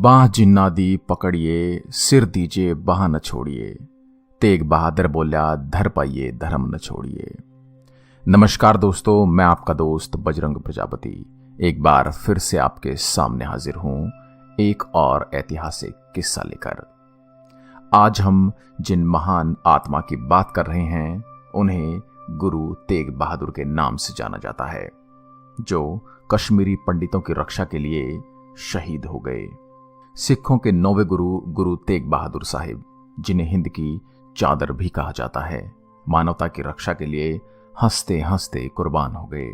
बाह जिन्ना दी पकड़िए, सिर दीजिए बाह न छोड़िए। तेग बहादुर बोल्या, धर पाइए धर्म न छोड़िए। नमस्कार दोस्तों, मैं आपका दोस्त बजरंग प्रजापति एक बार फिर से आपके सामने हाजिर हूं एक और ऐतिहासिक किस्सा लेकर। आज हम जिन महान आत्मा की बात कर रहे हैं उन्हें गुरु तेग बहादुर के नाम से जाना जाता है, जो कश्मीरी पंडितों की रक्षा के लिए शहीद हो गए। सिखों के 9वें गुरु गुरु तेग बहादुर साहिब, जिन्हें हिंद की चादर भी कहा जाता है, मानवता की रक्षा के लिए हंसते हंसते कुर्बान हो गए।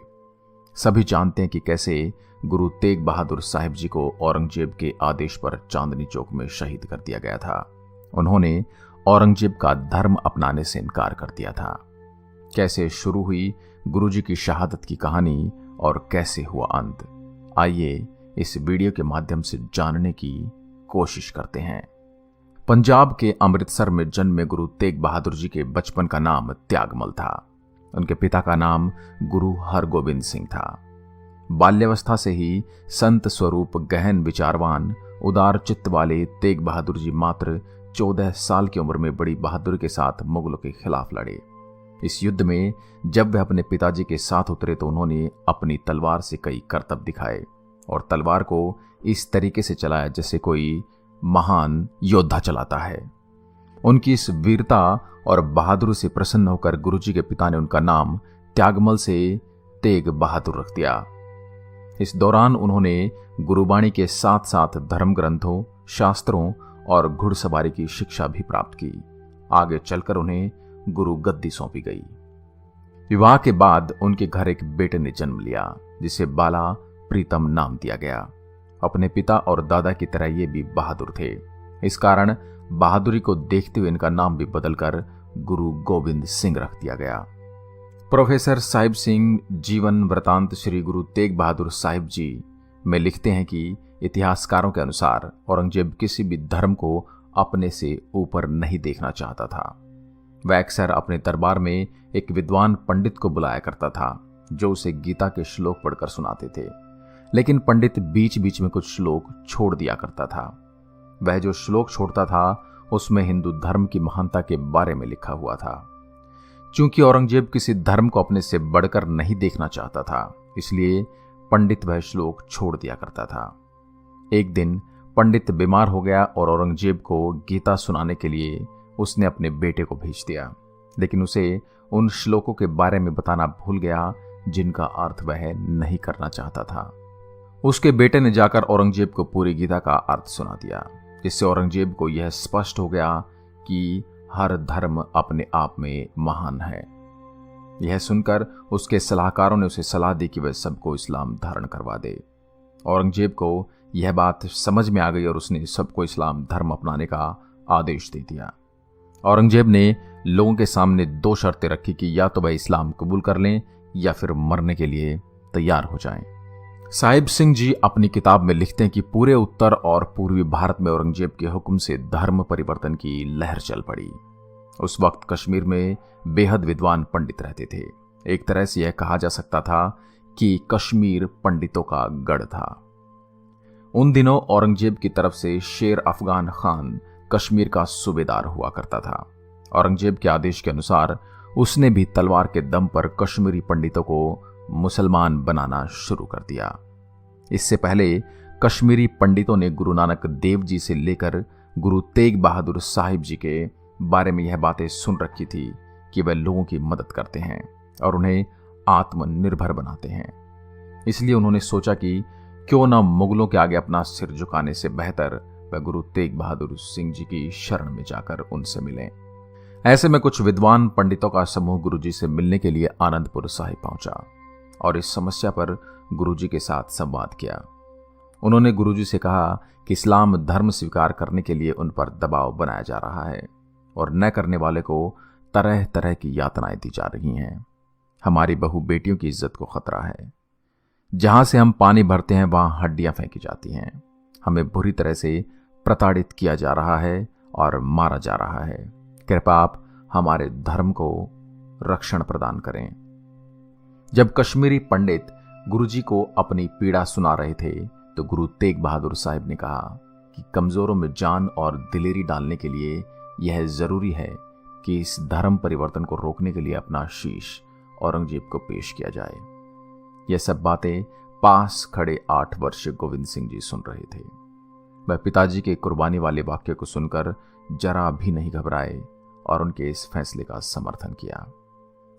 सभी जानते हैं कि कैसे गुरु तेग बहादुर साहिब जी को औरंगजेब के आदेश पर चांदनी चौक में शहीद कर दिया गया था। उन्होंने औरंगजेब का धर्म अपनाने से इनकार कर दिया था। कैसे शुरू हुई गुरुजी की शहादत की कहानी और कैसे हुआ अंत, आइए इस वीडियो के माध्यम से जानने की कोशिश करते हैं। पंजाब के अमृतसर में जन्मे गुरु तेग बहादुर जी के बचपन का नाम त्यागमल था। उनके पिता का नाम गुरु हरगोविंद सिंह था। बाल्यावस्था से ही संत स्वरूप, गहन विचारवान, उदार चित्त वाले तेग बहादुर जी मात्र 14 साल की उम्र में बड़ी बहादुरी के साथ मुगलों के खिलाफ लड़े। इस युद्ध में जब वे अपने पिताजी के साथ उतरे तो उन्होंने अपनी तलवार से कई करतब दिखाए और तलवार को इस तरीके से चलाया जैसे कोई महान योद्धा चलाता है। उनकी इस वीरता और बहादुरी से प्रसन्न होकर गुरुजी के पिता ने उनका नाम त्यागमल से तेग बहादुर रख दिया। इस दौरान उन्होंने गुरुबाणी के साथ साथ धर्म ग्रंथों, शास्त्रों और घुड़सवारी की शिक्षा भी प्राप्त की। आगे चलकर उन्हें गुरु गद्दी सौंपी गई। विवाह के बाद उनके घर एक बेटे ने जन्म लिया, जिसे बाला प्रीतम नाम दिया गया। अपने पिता और दादा की तरह ये भी बहादुर थे। इस कारण बहादुरी को देखते हुए इनका नाम भी बदलकर गुरु गोविंद सिंह रख दिया गया। प्रोफेसर साहिब सिंह जीवन वृतांत श्री गुरु तेग बहादुर साहिब जी में लिखते हैं कि इतिहासकारों के अनुसार औरंगजेब किसी भी धर्म को अपने से ऊपर नहीं देखना चाहता था। वह अक्सर अपने दरबार में एक विद्वान पंडित को बुलाया करता था, जो उसे गीता के श्लोक पढ़कर सुनाते थे। लेकिन पंडित बीच बीच में कुछ श्लोक छोड़ दिया करता था। वह जो श्लोक छोड़ता था उसमें हिंदू धर्म की महानता के बारे में लिखा हुआ था। चूंकि औरंगजेब किसी धर्म को अपने से बढ़कर नहीं देखना चाहता था, इसलिए पंडित वह श्लोक छोड़ दिया करता था। एक दिन पंडित बीमार हो गया और औरंगजेब को गीता सुनाने के लिए उसने अपने बेटे को भेज दिया, लेकिन उसे उन श्लोकों के बारे में बताना भूल गया जिनका अर्थ वह नहीं करना चाहता था। उसके बेटे ने जाकर औरंगजेब को पूरी गीता का अर्थ सुना दिया, जिससे औरंगजेब को यह स्पष्ट हो गया कि हर धर्म अपने आप में महान है। यह सुनकर उसके सलाहकारों ने उसे सलाह दी कि वह सबको इस्लाम धारण करवा दे। औरंगजेब को यह बात समझ में आ गई और उसने सबको इस्लाम धर्म अपनाने का आदेश दे दिया। औरंगजेब ने लोगों के सामने 2 शर्तें रखी कि या तो वह इस्लाम कबूल कर लें या फिर मरने के लिए तैयार हो जाएं। साहिब सिंह जी अपनी किताब में लिखते हैं कि पूरे उत्तर और पूर्वी भारत में औरंगजेब के हुक्म से धर्म परिवर्तन की लहर चल पड़ी। उस वक्त कश्मीर में बेहद विद्वान पंडित रहते थे। एक तरह से यह कहा जा सकता था कि कश्मीर पंडितों का गढ़ था। उन दिनों औरंगजेब की तरफ से शेर अफगान खान कश्मीर का सूबेदार हुआ करता था। औरंगजेब के आदेश के अनुसार उसने भी तलवार के दम पर कश्मीरी पंडितों को मुसलमान बनाना शुरू कर दिया। इससे पहले कश्मीरी पंडितों ने गुरु नानक देव जी से लेकर गुरु तेग बहादुर साहिब जी के बारे में यह बातें सुन रखी थी कि वह लोगों की मदद करते हैं और उन्हें आत्मनिर्भर बनाते हैं। इसलिए उन्होंने सोचा कि क्यों न मुगलों के आगे अपना सिर झुकाने से बेहतर वह गुरु तेग बहादुर सिंह जी की शरण में जाकर उनसे मिलें। ऐसे में कुछ विद्वान पंडितों का समूह गुरुजी से मिलने के लिए आनंदपुर साहिब पहुंचा और इस समस्या पर गुरुजी के साथ संवाद किया। उन्होंने गुरुजी से कहा कि इस्लाम धर्म स्वीकार करने के लिए उन पर दबाव बनाया जा रहा है और न करने वाले को तरह तरह की यातनाएं दी जा रही हैं। हमारी बहू बेटियों की इज्जत को खतरा है। जहां से हम पानी भरते हैं वहां हड्डियां फेंकी जाती हैं। हमें बुरी तरह से प्रताड़ित किया जा रहा है और मारा जा रहा है। कृपया आप हमारे धर्म को रक्षण प्रदान करें। जब कश्मीरी पंडित गुरुजी को अपनी पीड़ा सुना रहे थे तो गुरु तेग बहादुर साहिब ने कहा कि कमजोरों में जान और दिलेरी डालने के लिए यह जरूरी है कि इस धर्म परिवर्तन को रोकने के लिए अपना शीश औरंगजेब को पेश किया जाए। यह सब बातें पास खड़े 8 वर्षीय गोविंद सिंह जी सुन रहे थे। वह पिताजी के कुर्बानी वाले वाक्य को सुनकर जरा भी नहीं घबराए और उनके इस फैसले का समर्थन किया।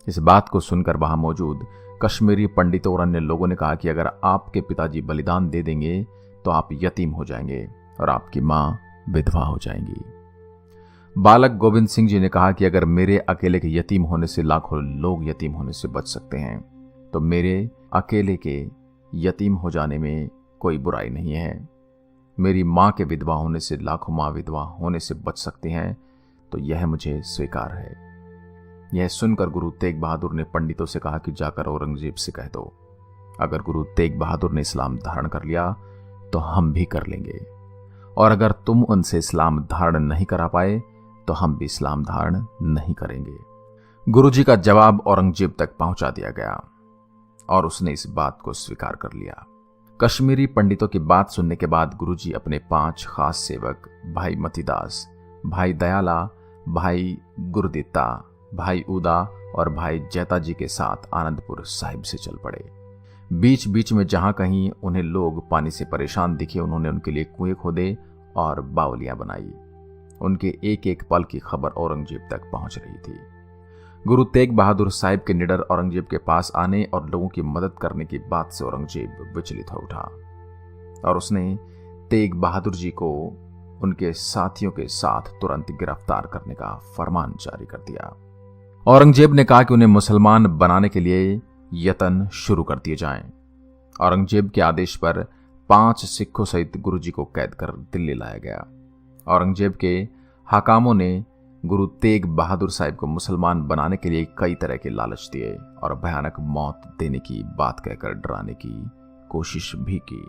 इस बात को सुनकर वहां मौजूद कश्मीरी पंडितों और अन्य लोगों ने कहा कि अगर आपके पिताजी बलिदान दे देंगे तो आप यतीम हो जाएंगे और आपकी मां विधवा हो जाएंगी। बालक गोविंद सिंह जी ने कहा कि अगर मेरे अकेले के यतीम होने से लाखों लोग यतीम होने से बच सकते हैं तो मेरे अकेले के यतीम हो जाने में कोई बुराई नहीं है। मेरी मां के विधवा होने से लाखों मां विधवा होने से बच सकती हैं तो यह मुझे स्वीकार है। यह सुनकर गुरु तेग बहादुर ने पंडितों से कहा कि जाकर औरंगजेब से कह दो, अगर गुरु तेग बहादुर ने इस्लाम धारण कर लिया तो हम भी कर लेंगे, और अगर तुम उनसे इस्लाम धारण नहीं करा पाए तो हम भी इस्लाम धारण नहीं करेंगे। गुरुजी का जवाब औरंगजेब तक पहुंचा दिया गया और उसने इस बात को स्वीकार कर लिया। कश्मीरी पंडितों की बात सुनने के बाद गुरुजी अपने 5 खास सेवक भाई मतीदास, भाई दयाला, भाई गुरदित्ता, भाई उदा और भाई जैता जी के साथ आनंदपुर साहिब से चल पड़े। बीच बीच में जहां कहीं उन्हें लोग पानी से परेशान दिखे, उन्होंने उनके लिए कुएं खोदे और बावलियां बनाई। उनके एक एक पल की खबर औरंगजेब तक पहुंच रही थी। गुरु तेग बहादुर साहिब के निडर औरंगजेब के पास आने और लोगों की मदद करने की बात से औरंगजेब विचलित हो उठा और उसने तेग बहादुर जी को उनके साथियों के साथ तुरंत गिरफ्तार करने का फरमान जारी कर दिया। औरंगजेब ने कहा कि उन्हें मुसलमान बनाने के लिए यत्न शुरू कर दिए जाएं। औरंगजेब के आदेश पर 5 सिखों सहित गुरुजी को कैद कर दिल्ली लाया गया। औरंगजेब के हकामों ने गुरु तेग बहादुर साहिब को मुसलमान बनाने के लिए कई तरह के लालच दिए और भयानक मौत देने की बात कहकर डराने की कोशिश भी की।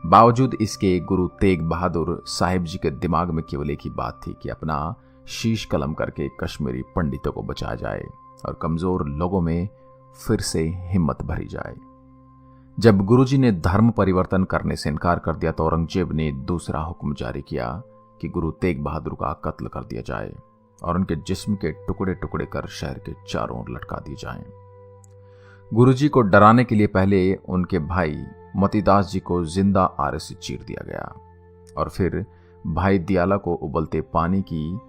बावजूद इसके गुरु तेग बहादुर साहिब जी के दिमाग में केवल एक ही बात थी कि अपना शीश कलम करके कश्मीरी पंडितों को बचाया जाए और कमजोर लोगों में फिर से हिम्मत भरी जाए। जब गुरुजी ने धर्म परिवर्तन करने से इनकार कर दिया तो औरंगजेब ने दूसरा हुक्म जारी किया कि गुरु तेग बहादुर का कत्ल कर दिया जाए और उनके जिस्म के टुकड़े टुकड़े कर शहर के चारों ओर लटका दिए जाएं। गुरुजी को डराने के लिए पहले उनके भाई मतीदास जी को जिंदा आरे से चीर दिया गया और फिर भाई दियाला को उबलते पानी की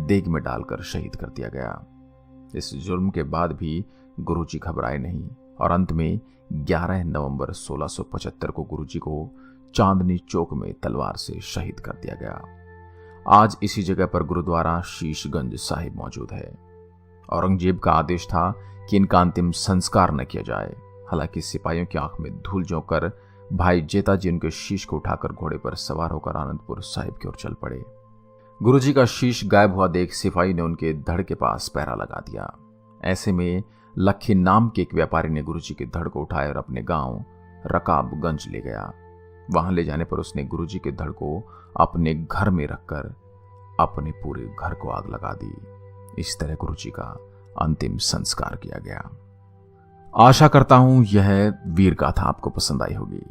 देग में डालकर शहीद कर दिया गया। इस जुर्म के बाद भी गुरुजी घबराए नहीं और अंत में 11 नवंबर 1675 को गुरुजी को चांदनी चौक में तलवार से शहीद कर दिया गया। आज इसी जगह पर गुरुद्वारा शीशगंज साहिब मौजूद है। औरंगजेब का आदेश था कि इनका अंतिम संस्कार न किया जाए। हालांकि सिपाहियों की आंख में धूल झोंक कर भाई जेता जी उनके शीश को उठाकर घोड़े पर सवार होकर आनंदपुर साहिब की ओर चल पड़े। गुरुजी का शीश गायब हुआ देख सिपाही ने उनके धड़ के पास पहरा लगा दिया। ऐसे में लखी नाम के एक व्यापारी ने गुरुजी के धड़ को उठाया और अपने गांव रकाबगंज ले गया। वहां ले जाने पर उसने गुरुजी के धड़ को अपने घर में रखकर अपने पूरे घर को आग लगा दी। इस तरह गुरुजी का अंतिम संस्कार किया गया। आशा करता हूं यह वीर गाथा आपको पसंद आई होगी।